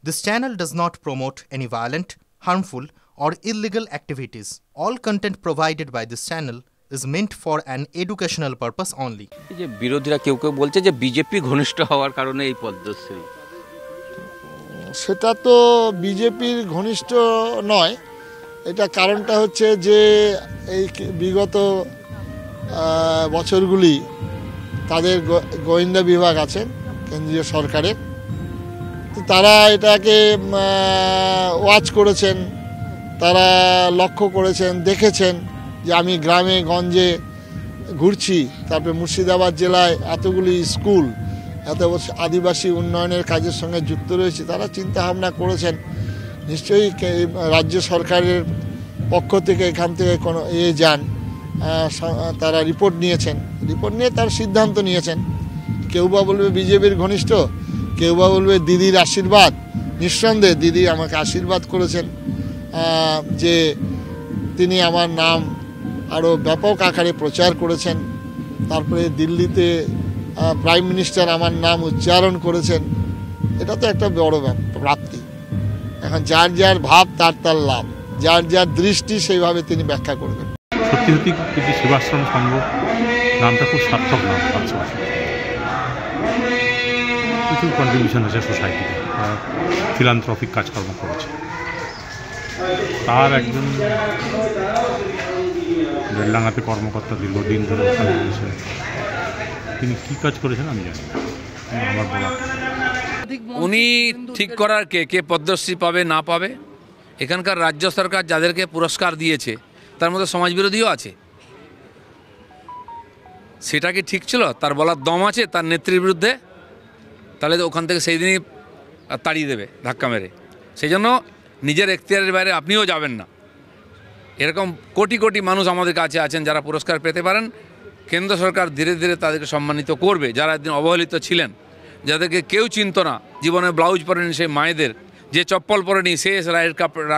This channel does not promote any violent, harmful, or illegal activities. All content provided by this channel is meant for an educational purpose only. এই যে বিরোধীরা কেউ কেউ বলছে যে BJP ঘনিষ্ঠ হওয়ার কারণে এই পদ্মশ্রী, সেটা তো বিজেপির ঘনিষ্ঠ নয়। এটা কারণটা হচ্ছে যে এই বিগত বছরগুলি তাদের গোয়েন্দা বিভাগ আছেন কেন্দ্রীয় সরকারের, তারা এটাকে ওয়াচ করেছেন, তারা লক্ষ্য করেছেন, দেখেছেন যে আমি গ্রামে গঞ্জে ঘুরছি, তারপরে মুর্শিদাবাদ জেলায় এতগুলি স্কুল, এত আদিবাসী উন্নয়নের কাজের সঙ্গে যুক্ত রয়েছে। তারা চিন্তা ভাবনা করেছেন, নিশ্চয়ই রাজ্য সরকারের পক্ষ থেকে এখান থেকে কোনো যান, তারা রিপোর্ট নিয়েছেন, রিপোর্ট নিয়ে তার সিদ্ধান্ত নিয়েছেন। কেউ বা বলবে বিজেপির ঘনিষ্ঠ, কেউ বা বলবে দিদির আশীর্বাদ। নিঃসন্দেহে দিদি আমাকে আশীর্বাদ করেছেন যে তিনি আমার নাম আরও ব্যাপক আকারে প্রচার করেছেন। তারপরে দিল্লিতে প্রাইম মিনিস্টার আমার নাম উচ্চারণ করেছেন। এটা তো একটা বড় প্রাপ্তি। এখন যার যার ভাব তার তার লাভ, যার যার দৃষ্টি সেইভাবে তিনি ব্যাখ্যা করবেন। সত্যি সত্যি কিন্তু সেবাশ্রম সংঘ নামটা খুব সার্থক নাম। আচ্ছা, প্রচুর কন্ট্রিবিউশন আছে সোসাইটিতে, ফিলান্থ্রপিক কাজকর্ম করেছে। তার একজন বেলডাঙ্গাতে কর্মকর্তা দীর্ঘদিন ধরে ওখানে রয়েছে, তিনি কী কাজ করেছেন আমি জানি না, আমার বলা। উনি ঠিক করার কে পদ্মশ্রী পাবে না পাবে। এখানকার রাজ্য সরকার যাদেরকে পুরস্কার দিয়েছে তার মধ্যে সমাজবিরোধীও আছে। সেটা কি ঠিক ছিল? তার বলার দম আছে তার নেত্রীর বিরুদ্ধে? তাহলে তো ওখান থেকে সেই দিনই তাড়িয়ে দেবে ধাক্কা মেরে। সেই জন্য নিজের এখতিয়ারের বাইরে আপনিও যাবেন না। এরকম কোটি কোটি মানুষ আমাদের কাছে আছেন যারা পুরস্কার পেতে পারেন। কেন্দ্র সরকার ধীরে ধীরে তাদেরকে সম্মানিত করবে, যারা একদিন অবহেলিত ছিলেন, যাদেরকে কেউ চিনত না, জীবনে ব্লাউজ পরেনি সেই মায়েদের, যে চপ্পল পরেনি সে রায়ের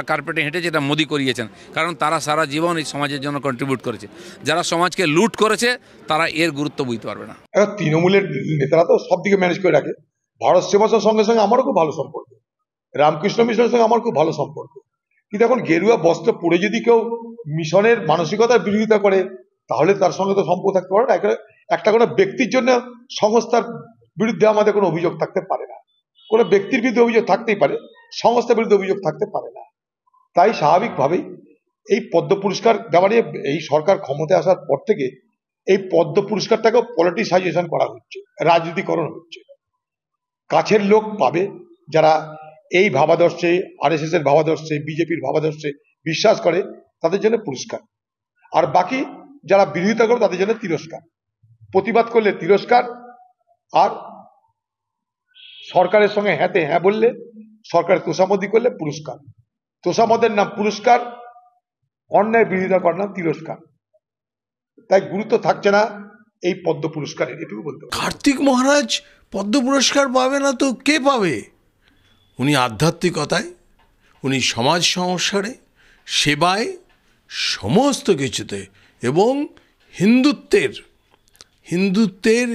কার্পেটে হেঁটেছে, এটা মোদি করিয়েছেন। কারণ তারা সারা জীবন এই সমাজের জন্য কন্ট্রিবিউট করেছে। যারা সমাজকে লুট করেছে তারা এর গুরুত্ব বুঝতে পারবে না। তৃণমূলের নেতারা তো সব দিকে ম্যানেজ করে রাখে। ভারত সেবাশ্রমের সঙ্গে সঙ্গে আমারও খুব ভালো সম্পর্ক, রামকৃষ্ণ মিশনের সঙ্গে আমার খুব ভালো সম্পর্ক। কিন্তু এখন গেরুয়া বস্ত্র পরে যদি কেউ মিশনের মানসিকতার বিরোধিতা করে তাহলে তার সঙ্গে তো সম্পর্ক থাকতে পারে না। একটা কোনো ব্যক্তির জন্য সংস্থার বিরুদ্ধে আমাদের কোনো অভিযোগ থাকতে পারে না। কোনো ব্যক্তির বিরুদ্ধে অভিযোগ থাকতেই পারে, সংস্থার বিরুদ্ধে অভিযোগ থাকতে পারে না। তাই স্বাভাবিকভাবেই এই পদ্ম পুরস্কার দেওয়া নিয়ে এই সরকার ক্ষমতায় আসার পর থেকে এই পদ্ম পুরস্কারটাকেও পলিটিসাইজেশন করা হচ্ছে, রাজনীতিকরণ হচ্ছে। কাছের লোক পাবে, যারা এই ভাবাদর্শে, আরএসএস এর ভাবাদর্শে, বিজেপির ভাবাদর্শে বিশ্বাস করে, তাদের জন্য পুরস্কার। আর বাকি যারা বিরোধিতা করে তাদের জন্য তিরস্কার। প্রতিবাদ করলে তিরস্কার, আর সরকারের সঙ্গে হ্যাঁতে হ্যাঁ বললে, সরকারের তোষামদি করলে পুরস্কার। তোষামদের নাম পুরস্কার, অন্যায় বিরোধিতা করার নাম তিরস্কার। তাই গুরুত্ব থাকছে না এই পদ্ম পুরস্কারের, এটুকু বলতে হবে। কার্তিক মহারাজ পদ্ম পুরস্কার পাবে না তো কে পাবে? উনি আধ্যাত্মিকতায়, উনি সমাজ সংস্কারে, সেবায়, সমস্ত কিছুতে, এবং হিন্দুত্বের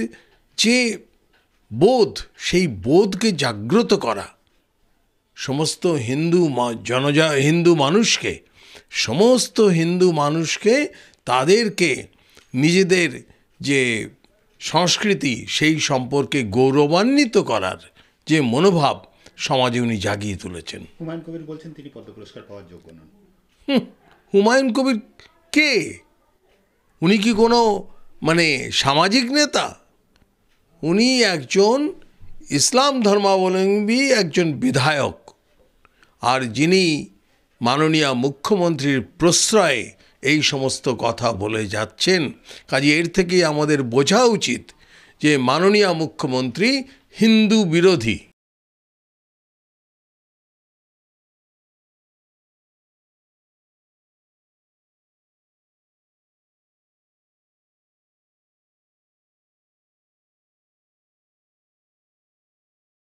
যে বোধ, সেই বোধকে জাগ্রত করা, সমস্ত হিন্দু মানুষকে তাদেরকে নিজেদের যে সংস্কৃতি সেই সম্পর্কে গৌরবান্বিত করার যে মনোভাব সমাজে উনি জাগিয়ে তুলেছেন। হুমায়ুন কবির বলছেন তিনি পদ্ম পুরস্কার পাওয়ার যোগ্য নন। হুমায়ুন কবির কে? উনি কি কোনো সামাজিক নেতা? উনি একজন ইসলাম ধর্মাবলম্বী একজন বিধায়ক, আর যিনি মাননীয় মুখ্যমন্ত্রীর প্রশ্রয়ে এই সমস্ত কথা বলে যাচ্ছেন। কাজে এর থেকে আমাদের বোঝা উচিত যে মাননীয় মুখ্যমন্ত্রী হিন্দু বিরোধী।